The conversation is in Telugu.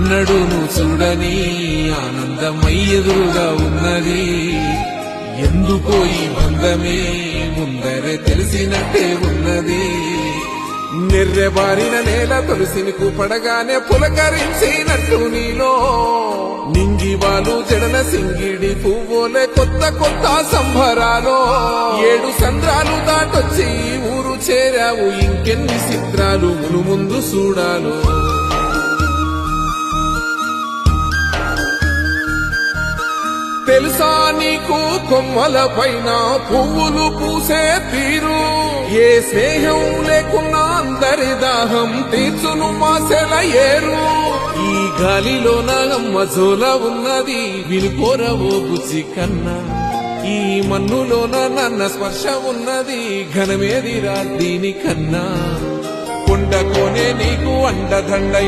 ఎన్నడూను చూడని ఆనందమై ఎదురుగా ఉన్నది. ఎందుకో ఈ బంధమే ముందరే తెలిసినట్టే ఉన్నది. నిర్రెబారిన నేల తులసిని కూపడగానే పులకరించినట్టు నీలో నింగివాలు జడన సింగిడి పువ్వులే కొత్త కొత్త సంభరాలో 7 సంద్రాలు దాటొచ్చి ఊరు చేరావు. ఇంకెన్ని చిత్రాలు మును ముందు చూడాలో. తెలుసా నీకు కొమ్మల పైన పువ్వులు పూసే తీరు? ఏ స్నేహం లేకున్నా అందరి దాహం తీర్చును మాసెల ఏరు. ఈ గాలిలో నా అమ్మ జోల ఉన్నది వినుకోరవో బుజ్జి కన్నా. ఈ మన్నులోన నన్న స్పర్శ ఉన్నది ఘనమేదిరా దీనికన్నా. కొండకోనే నీకు అండదండై